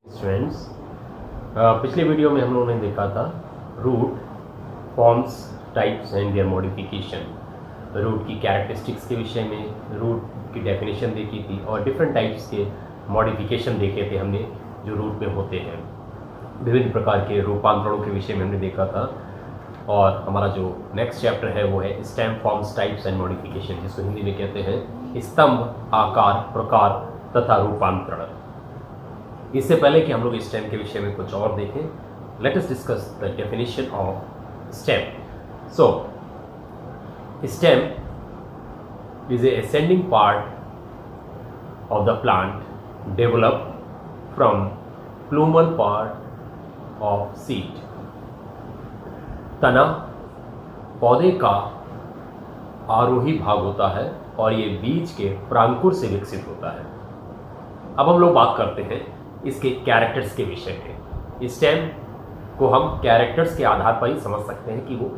Students, पिछले video में हम लोगों ने देखा था root forms, types and their modification. Root की कैरेक्टरिस्टिक्स के विषय में रूट की डेफिनेशन देखी थी और डिफरेंट टाइप्स के मॉडिफिकेशन देखे थे हमने जो रूट में होते हैं। विभिन्न प्रकार के रूपांतरणों के विषय में हमने देखा था और हमारा जो नेक्स्ट चैप्टर है वो है stem forms, types and modification, जिसको हिंदी में कहते हैं स्तंभ, आकार, प्रकार तथा रूपांतरण। इससे पहले कि हम लोग स्टेम के विषय में कुछ और देखें, let us discuss the definition of stem. So stem is a ascending part of the plant developed from plumal part of seed। तना पौधे का आरोही भाग होता है और ये बीज के प्रांकुर से विकसित होता है। अब हम लोग बात करते हैं इसके कैरेक्टर्स के विषय में। स्टेम को हम कैरेक्टर्स के आधार पर ही समझ सकते हैं कि वो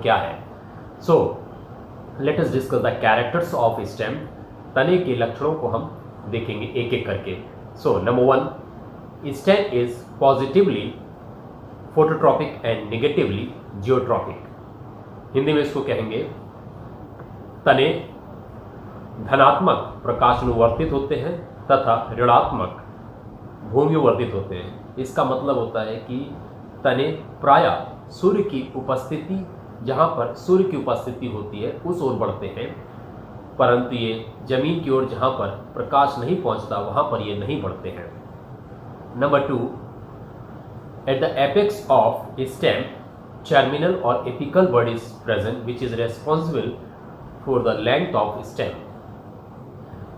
क्या है। So let us discuss the characters of stem. तने के लक्षणों को हम देखेंगे एक एक करके। So number 1, stem is positively phototropic and negatively geotropic. Hindi में इसको कहेंगे तने धनात्मक प्रकाशानुवर्तित होते हैं तथा ऋणात्मक भूमिवर्तित होते हैं। इसका मतलब होता है कि तने प्रायः सूर्य की उपस्थिति, जहाँ पर सूर्य की उपस्थिति होती है उस ओर बढ़ते हैं, परंतु ये जमीन की ओर जहाँ पर प्रकाश नहीं पहुँचता वहाँ पर ये नहीं बढ़ते हैं। Number 2, at the apex of stem terminal और apical bud is present which is responsible for the length of stem.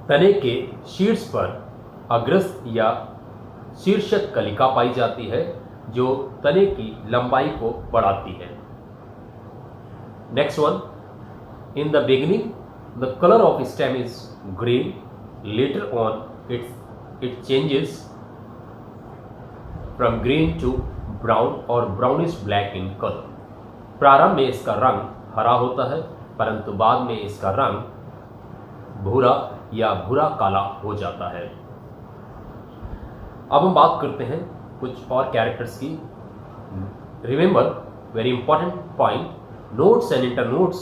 तने के शीर्ष पर अग्रस्त या शीर्षक कलिका पाई जाती है जो तने की लंबाई को बढ़ाती है। Next one, in the beginning the colour of stem is green, later on it changes from green to brown और ब्राउनिश ब्लैक इन कलर। प्रारंभ में इसका रंग हरा होता है परंतु बाद में इसका रंग भूरा या भूरा काला हो जाता है। अब हम बात करते हैं कुछ और कैरेक्टर्स की। Remember very important point, nodes and internodes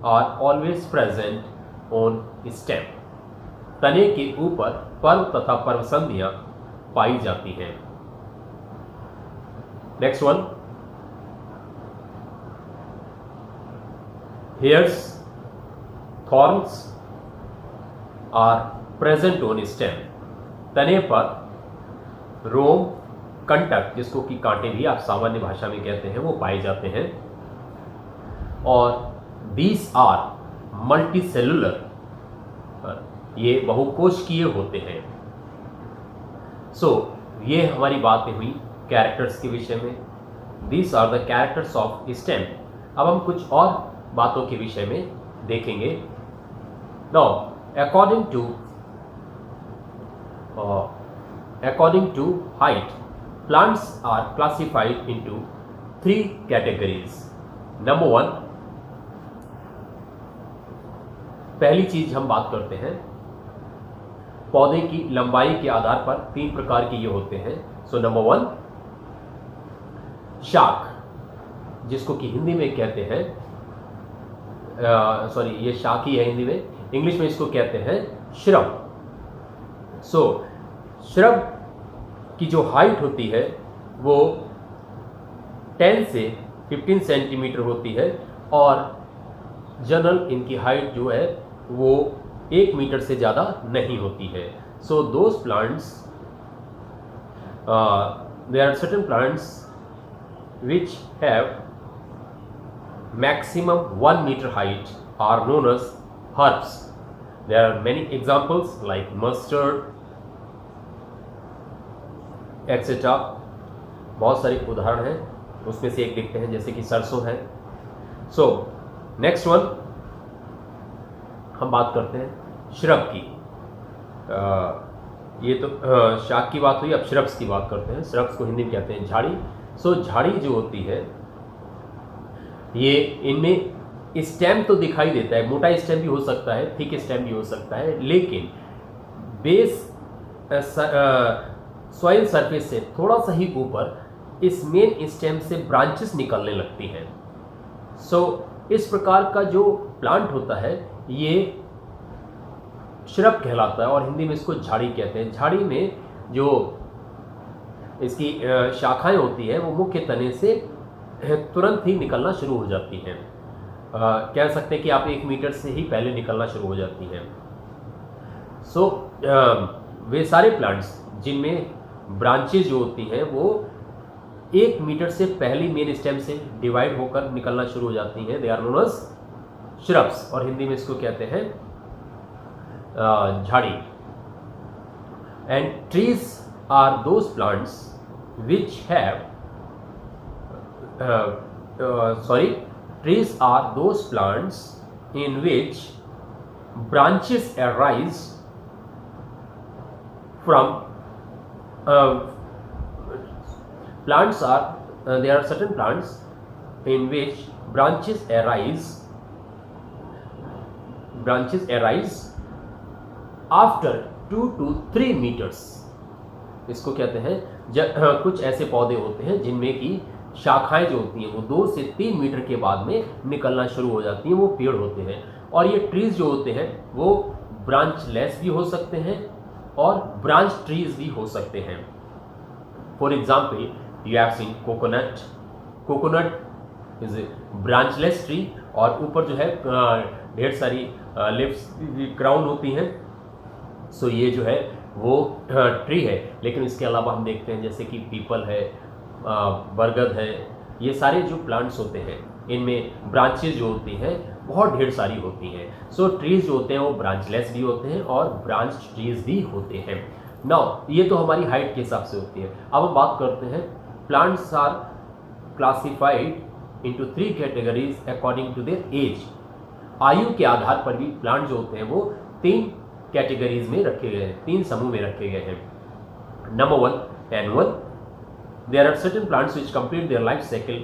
are always present on stem. तने के ऊपर पर्व तथा पर्व संधियां पाई जाती हैं। Next one, hairs, thorns are present on stem. तने पर रोम, कंटक, जिसको कि कांटे भी आप सामान्य भाषा में कहते हैं, वो पाए जाते हैं। और दीज आर मल्टी सेलुलर, ये बहुकोशिकीय होते हैं। सो ये हमारी बातें हुई कैरेक्टर्स के विषय में। These are the characters of stem. अब हम कुछ और बातों के विषय में देखेंगे। Now according to height, plants are classified into 3 categories. Number 1, पहली चीज हम बात करते हैं, पौधे की लंबाई के आधार पर 3 प्रकार के ये होते हैं। सो नंबर 1, शाख, जिसको कि हिंदी में कहते हैं ये शाख ही है हिंदी में, इंग्लिश में इसको कहते हैं श्रब। सो श्रब की जो हाइट होती है वो 10 से 15 सेंटीमीटर होती है और जनरल इनकी हाइट जो है वो 1 मीटर से ज़्यादा नहीं होती है। So those plants, there are certain plants which have maximum 1 meter height are known as herbs. There are many examples like mustard, etc. बहुत सारे उदाहरण हैं, उसमें से एक देखते हैं जैसे कि सरसों है। सो नेक्स्ट वन, हम बात करते हैं श्रब की। ये तो शाख की बात हुई, अब श्रब्स की बात करते हैं। श्रब्स को हिंदी में कहते हैं झाड़ी। सो झाड़ी जो होती है ये इनमें स्टेम तो दिखाई देता है, मोटा स्टेम भी हो सकता है, थिक स्टेम भी हो सकता है, लेकिन बेस सॉइल सरफेस से थोड़ा सा ही ऊपर इस मेन स्टेम से ब्रांचेस निकलने लगती हैं। सो इस प्रकार का जो प्लांट होता है ये श्रब कहलाता है और हिंदी में इसको झाड़ी कहते हैं। झाड़ी में जो इसकी शाखाएं होती है वो मुख्य तने से तुरंत ही निकलना शुरू हो जाती हैं। कह सकते हैं कि आप 1 मीटर से ही पहले निकलना शुरू हो जाती हैं। सो वे सारे प्लांट्स जिनमें ब्रांचेज जो होती हैं वो 1 मीटर से पहले मेन स्टेम से डिवाइड होकर निकलना शुरू हो जाती हैं, they are known as shrubs, और हिंदी में इसको कहते हैं झाड़ी। And trees are those plants which have trees are those plants in which branches arise from plants are there are certain plants in which branches arise after 2 to 3 meters। इसको कहते हैं कुछ ऐसे पौधे होते हैं जिनमें की शाखाएं जो होती हैं वो 2 से 3 मीटर के बाद में निकलना शुरू हो जाती हैं, वो पेड़ होते हैं। और ये ट्रीज जो होते हैं वो ब्रांचलेस भी हो सकते हैं और ब्रांच ट्रीज भी हो सकते हैं। For example you have seen coconut is a branchless tree और ऊपर जो है ढेर सारी लिव्स क्राउन होती हैं। सो ये जो है वो ट्री है, लेकिन इसके अलावा हम देखते हैं जैसे कि पीपल है, बरगद है, ये सारे जो प्लांट्स होते हैं इनमें ब्रांचेज जो होती हैं बहुत ढेर सारी होती हैं। सो ट्रीज जो होते हैं वो ब्रांचलेस भी होते हैं और ब्रांच ट्रीज भी होते हैं। नाउ ये तो हमारी हाइट के हिसाब से होती है। अब हम बात करते हैं plants are classified into 3 categories according to their age. आयु के आधार पर भी प्लांट जो होते हैं वो 3 कैटेगरीज में रखे गए हैं, 3 समूह में रखे गए हैं। Number 1 annual. There are certain plants which complete their life cycle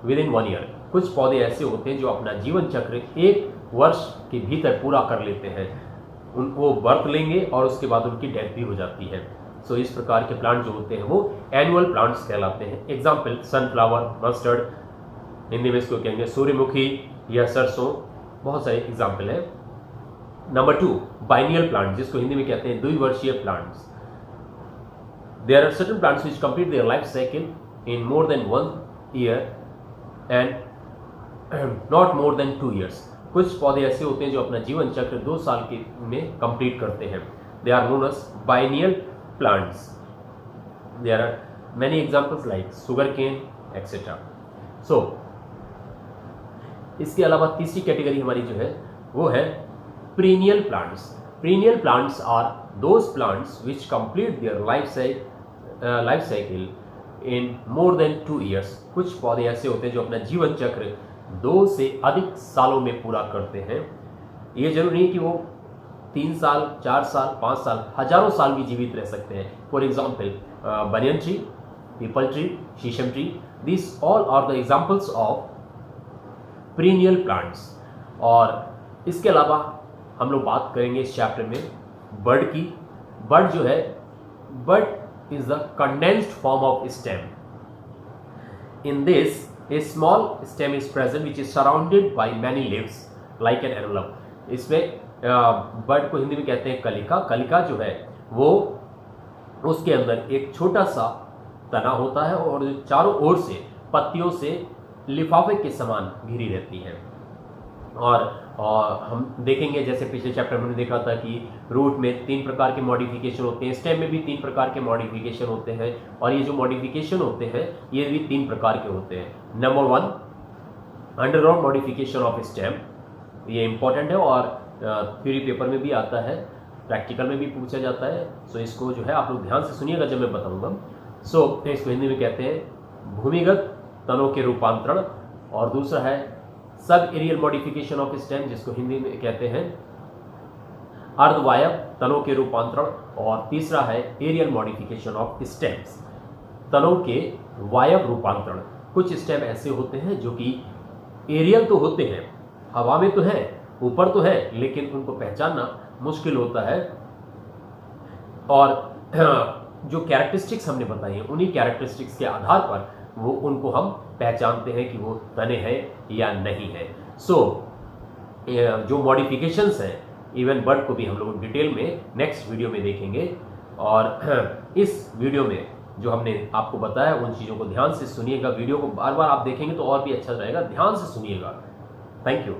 within 1 year। कुछ पौधे ऐसे होते हैं जो अपना जीवन चक्र 1 वर्ष के भीतर पूरा कर लेते हैं, उनको बर्थ लेंगे और उसके बाद उनकी डेथ भी हो जाती है। सो इस प्रकार के प्लांट जो होते हैं वो एनुअल प्लांट्स कहलाते हैं। एग्जाम्पल सनफ्लावर, मस्टर्ड, हिंदी में इसको कहेंगे सूर्यमुखी या सरसों, बहुत सारे एग्जाम्पल हैं। नंबर 2 बाइनियल प्लांट, जिसको हिंदी में कहते हैं द्विवर्षीय plants. There are certain plants which complete their life cycle in more than 1 year and not more than 2 years। कुछ पौधे ऐसे होते हैं जो अपना जीवन चक्र 2 साल के में कंप्लीट करते हैं। They are known as biennial plants। There are many examples like sugarcane etc। So इसके अलावा तीसरी कैटेगरी हमारी जो है वो है perennial plants। Perennial plants are those plants which complete their life cycle in more than 2 years। कुछ पौधे ऐसे होते हैं जो अपना जीवन चक्र 2 से अधिक सालों में पूरा करते हैं। ये जरूरी नहीं कि वो 3 साल, 4 साल, 5 साल, हजारों साल भी जीवित रह सकते हैं। For example banyan tree, peepal tree, sheesham tree, this all are the examples of perennial plants. और इसके अलावा हम लोग बात करेंगे इस चैप्टर में बर्ड की। बर्ड जो है, bird is the condensed form of stem। In this, a small stem is present which is surrounded by many leaves like an envelope। इसमें बर्ड को हिंदी में कहते हैं कलिका। कलिका जो है वो उसके अंदर एक छोटा सा तना होता है और चारों ओर से पत्तियों से लिफाफे के समान घिरी रहती है। और हम देखेंगे जैसे पिछले चैप्टर में हमने देखा था कि रूट में 3 प्रकार के मॉडिफिकेशन होते हैं, स्टेम में भी 3 प्रकार के मॉडिफिकेशन होते हैं, और ये जो मॉडिफिकेशन होते हैं ये भी 3 प्रकार के होते हैं। Number 1 underground modification of stem, ये इंपॉर्टेंट है और थ्योरी पेपर में भी आता है, प्रैक्टिकल में भी पूछा जाता है। सो इसको जो है आप लोग ध्यान से सुनिएगा जब मैं बताऊँगा। सो इसको हिंदी में कहते हैं भूमिगत तनों के रूपांतरण, और दूसरा है sub aerial modification of stem, जिसको हिंदी में कहते हैं अर्धवायव तनों के रूपांतरण, और तीसरा है एरियल मॉडिफिकेशन ऑफ स्टेम्स, तनों के वायव रूपांतरण। कुछ स्टेम ऐसे होते हैं जो कि एरियल तो होते हैं हवा में तो है, ऊपर तो है, लेकिन उनको पहचानना मुश्किल होता है। और जो कैरेक्टरिस्टिक्स हमने बताई हैं, उन्हीं कैरेक्टरिस्टिक्स के आधार पर वो उनको हम पहचानते हैं कि वो तने हैं या नहीं है। जो मॉडिफिकेशंस हैं इवन बर्ड को भी हम लोग डिटेल में नेक्स्ट वीडियो में देखेंगे। और इस वीडियो में जो हमने आपको बताया उन चीज़ों को ध्यान से सुनिएगा। वीडियो को बार बार आप देखेंगे तो और भी अच्छा रहेगा, ध्यान से सुनिएगा। Thank you.